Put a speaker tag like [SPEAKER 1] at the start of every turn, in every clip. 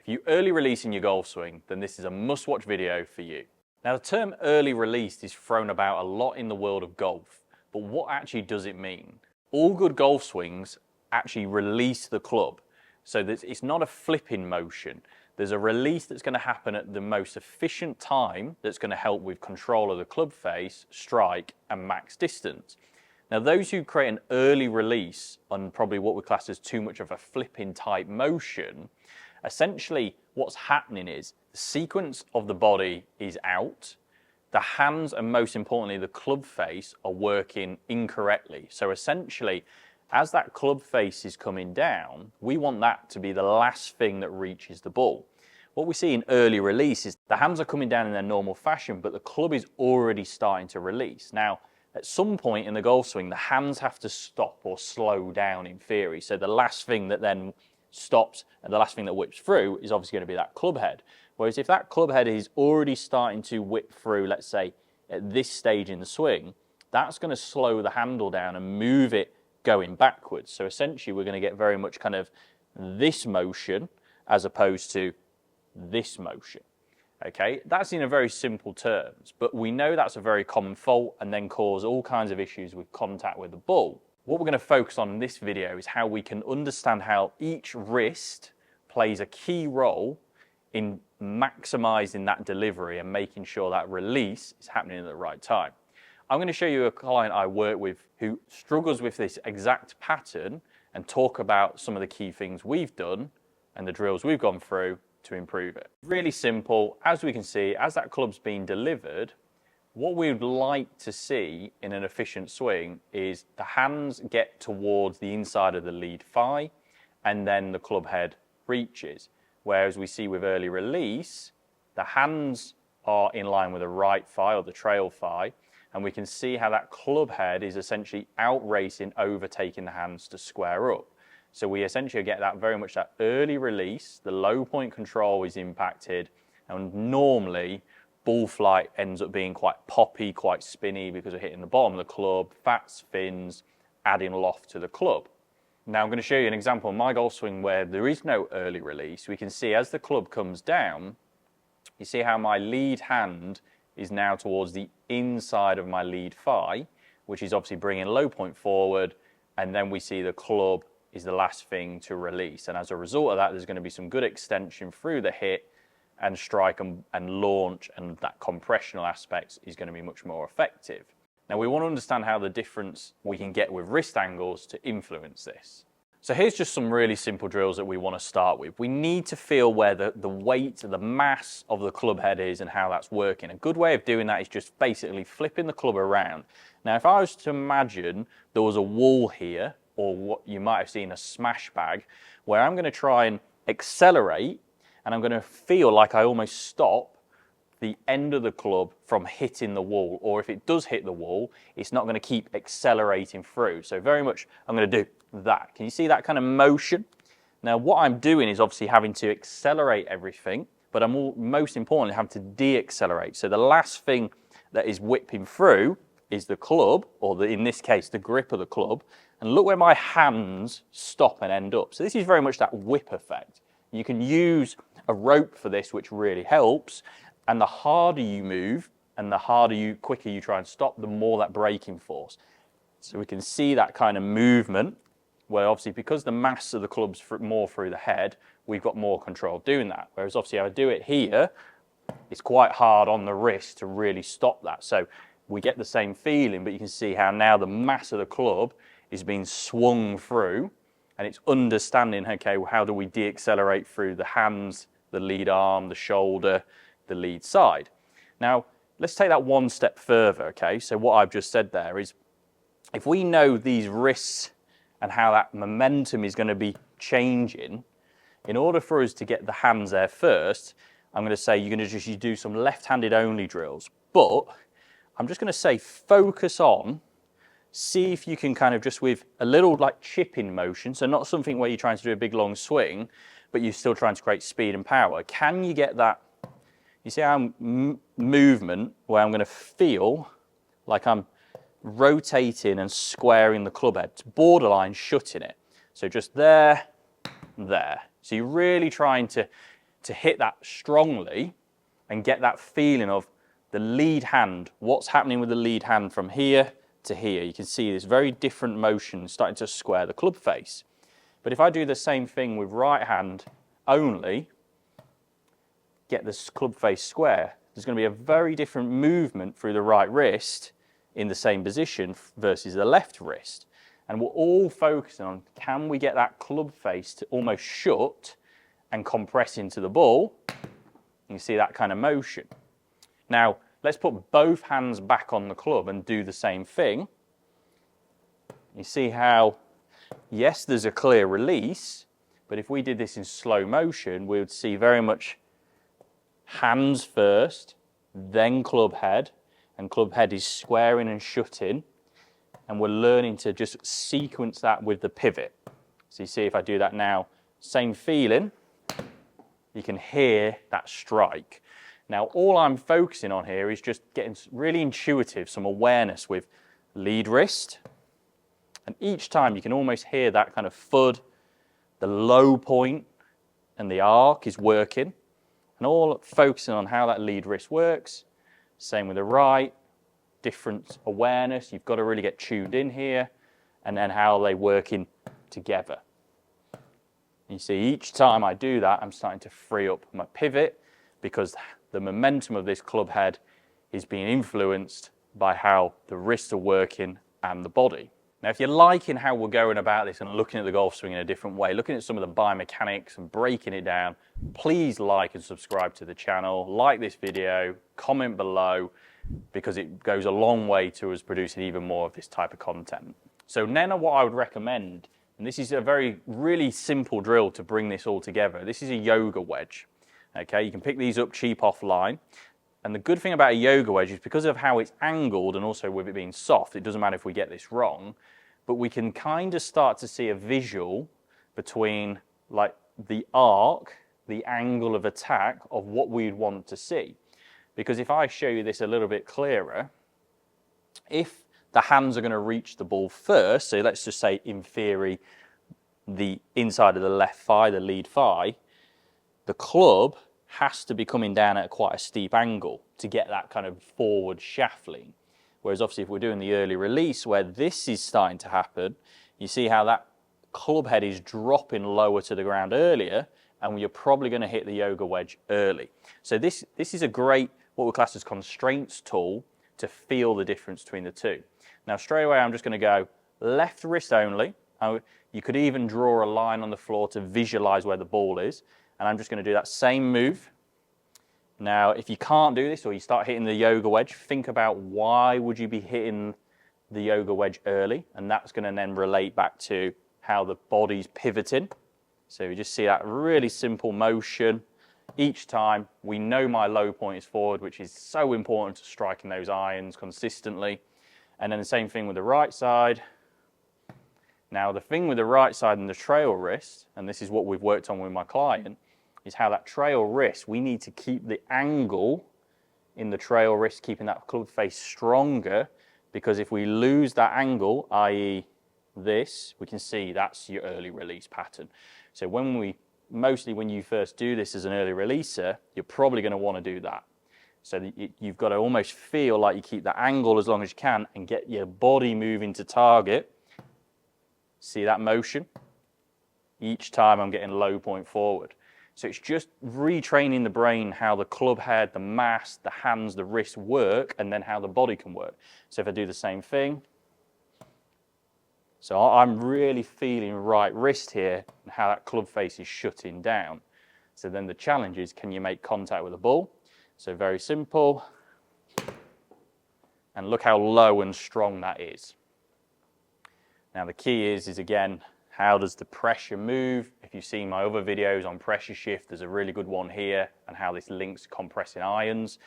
[SPEAKER 1] you early release in your golf swing, then this is a must-watch video for you. Now, the term early release is thrown about a lot in the world of golf, but what actually does it mean? All good golf swings actually release the club, so that it's not a flipping motion. There's a release that's going to happen at the most efficient time that's going to help with control of the club face, strike, and max distance. Now, those who create an early release on probably what we class as too much of a flipping type motion, essentially what's happening is the sequence of the body is out, the hands and most importantly the club face are working incorrectly. So essentially, as that club face is coming down, we want that to be the last thing that reaches the ball. What we see in early release is the hands are coming down in their normal fashion, but the club is already starting to release. Now, at some point in the golf swing, the hands have to stop or slow down in theory. So the last thing that then stops and the last thing that whips through is obviously going to be that club head. Whereas if that club head is already starting to whip through, let's say at this stage in the swing, that's going to slow the handle down and move it going backwards. So essentially we're going to get very much kind of this motion as opposed to this motion. Okay, that's in a very simple terms, but we know that's a very common fault and then cause all kinds of issues with contact with the ball. What we're going to focus on in this video is how we can understand how each wrist plays a key role in maximising that delivery and making sure that release is happening at the right time. I'm going to show you a client I work with who struggles with this exact pattern and talk about some of the key things we've done and the drills we've gone through to improve it. Really simple. As we can see, as that club's being delivered, what we would like to see in an efficient swing is the hands get towards the inside of the lead thigh and then the club head reaches. Whereas we see with early release, the hands are in line with the right thigh or the trail thigh, and we can see how that club head is essentially out racing, overtaking the hands to square up. So we essentially get that very much that early release, the low point control is impacted, and normally ball flight ends up being quite poppy, quite spinny because we're hitting the bottom of the club, fats, fins, adding loft to the club. Now I'm going to show you an example of my golf swing where there is no early release. We can see as the club comes down, you see how my lead hand is now towards the inside of my lead thigh, which is obviously bringing low point forward, and then we see the club is the last thing to release. And as a result of that, there's going to be some good extension through the hit and strike and launch, and that compressional aspect is going to be much more effective. Now we want to understand how the difference we can get with wrist angles to influence this. So here's just some really simple drills that we want to start with. We need to feel where the weight, the mass of the club head is and how that's working. A good way of doing that is just basically flipping the club around. Now if I was to imagine there was a wall here, or what you might have seen a smash bag, where I'm going to try and accelerate and I'm going to feel like I almost stop the end of the club from hitting the wall, or if it does hit the wall, it's not going to keep accelerating through. So very much I'm going to do that. Can you see that kind of motion? Now what I'm doing is obviously having to accelerate everything, but I'm most importantly having to de-accelerate. So the last thing that is whipping through is the club, or in this case the grip of the club, and look where my hands stop and end up. So this is very much that whip effect. You can use a rope for this, which really helps, and the harder you move and the quicker you try and stop, the more that braking force. So we can see that kind of movement where obviously because the mass of the club's more through the head, we've got more control of doing that. Whereas obviously if I do it here, it's quite hard on the wrist to really stop that. So we get the same feeling, but you can see how now the mass of the club is being swung through, and it's understanding, okay, well, how do we de-accelerate through the hands, the lead arm, the shoulder, the lead side. Now, let's take that one step further, okay? So what I've just said there is, if we know these wrists and how that momentum is going to be changing, in order for us to get the hands there first, I'm going to say you're going to just do some left-handed only drills, but I'm just going to say focus on, see if you can kind of just with a little like chipping motion, so not something where you're trying to do a big long swing, but you're still trying to create speed and power. Can you get that, you see how movement where I'm going to feel like I'm rotating and squaring the club head, borderline shutting it. So just there, there. So you're really trying to to hit that strongly and get that feeling of the lead hand, what's happening with the lead hand from here to here. You can see this very different motion starting to square the club face. But if I do the same thing with right hand only, get this club face square, there's going to be a very different movement through the right wrist in the same position versus the left wrist. And we're all focusing on, can we get that club face to almost shut and compress into the ball? You see that kind of motion. Now, let's put both hands back on the club and do the same thing. You see how, yes, there's a clear release, but if we did this in slow motion, we would see very much hands first, then club head, and club head is squaring and shutting, and we're learning to just sequence that with the pivot. So you see if I do that now, same feeling, you can hear that strike. Now all I'm focusing on here is just getting really intuitive, some awareness with lead wrist, and each time you can almost hear that kind of thud, the low point and the arc is working, and all focusing on how that lead wrist works. Same with the right, different awareness. You've got to really get tuned in here, and then how they working together. You see, each time I do that, I'm starting to free up my pivot because the momentum of this club head is being influenced by how the wrists are working and the body. Now, if you're liking how we're going about this and looking at the golf swing in a different way, looking at some of the biomechanics and breaking it down, please like and subscribe to the channel, like this video, comment below, because it goes a long way to us producing even more of this type of content. So then what I would recommend, and this is a really simple drill to bring this all together. This is a yoga wedge. Okay, you can pick these up cheap offline. And the good thing about a yoga wedge is because of how it's angled and also with it being soft, it doesn't matter if we get this wrong, but we can kind of start to see a visual between like the arc, the angle of attack of what we'd want to see. Because if I show you this a little bit clearer, if the hands are going to reach the ball first, so let's just say in theory, the inside of the left thigh, the lead thigh, the club has to be coming down at quite a steep angle to get that kind of forward shaft lean. Whereas obviously if we're doing the early release where this is starting to happen, you see how that club head is dropping lower to the ground earlier, and you're probably going to hit the yoga wedge early. So this is a great, what we class as constraints tool to feel the difference between the two. Now straight away I'm just going to go left wrist only. You could even draw a line on the floor to visualize where the ball is. And I'm just going to do that same move. Now, if you can't do this or you start hitting the yoga wedge, think about why would you be hitting the yoga wedge early? And that's going to then relate back to how the body's pivoting. So you just see that really simple motion. Each time, we know my low point is forward, which is so important to striking those irons consistently. And then the same thing with the right side. Now, the thing with the right side and the trail wrist, and this is what we've worked on with my client, is how that trail wrist, we need to keep the angle in the trail wrist, keeping that club face stronger, because if we lose that angle, i.e. this, we can see that's your early release pattern. So mostly when you first do this as an early releaser, you're probably going to want to do that. So you've got to almost feel like you keep that angle as long as you can and get your body moving to target. See that motion? Each time I'm getting low point forward. So it's just retraining the brain how the club head, the mass, the hands, the wrist work, and then how the body can work. So if I do the same thing, so I'm really feeling right wrist here and how that club face is shutting down. So then the challenge is, can you make contact with the ball? So very simple. And look how low and strong that is. Now the key is again, how does the pressure move? If you've seen my other videos on pressure shift, there's a really good one here, and how this links to compressing irons.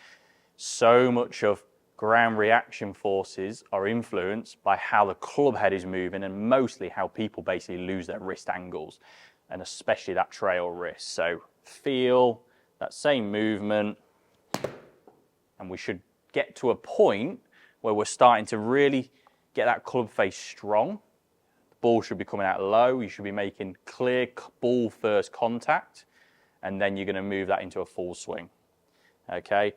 [SPEAKER 1] So much of ground reaction forces are influenced by how the club head is moving, and mostly how people basically lose their wrist angles, and especially that trail wrist. So feel that same movement, and we should get to a point where we're starting to really get that club face strong. Ball should be coming out low. You should be making clear ball first contact. and then you're going to move that into a full swing. Okay,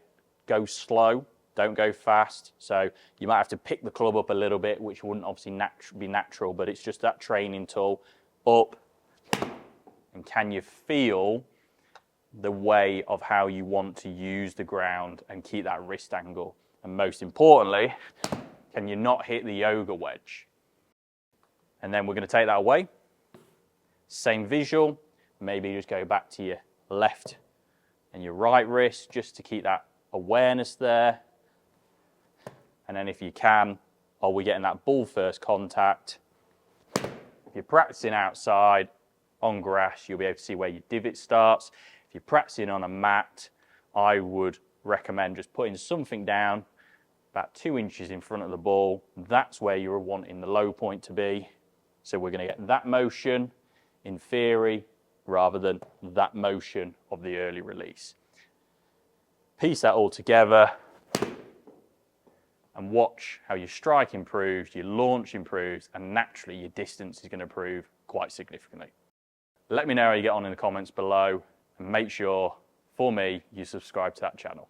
[SPEAKER 1] go slow, don't go fast. So you might have to pick the club up a little bit, which wouldn't obviously be natural, but it's just that training tool. Up, and can you feel the way of how you want to use the ground and keep that wrist angle? And most importantly, can you not hit the yoga wedge? And then we're going to take that away. Same visual, maybe just go back to your left and your right wrist just to keep that awareness there. And then if you can, are we getting that ball first contact? If you're practicing outside on grass, you'll be able to see where your divot starts. If you're practicing on a mat, I would recommend just putting something down about 2 inches in front of the ball. That's where you're wanting the low point to be. So we're going to get that motion in theory rather than that motion of the early release. Piece that all together and watch how your strike improves, your launch improves, and naturally your distance is going to improve quite significantly. Let me know how you get on in the comments below, and make sure, for me, you subscribe to that channel.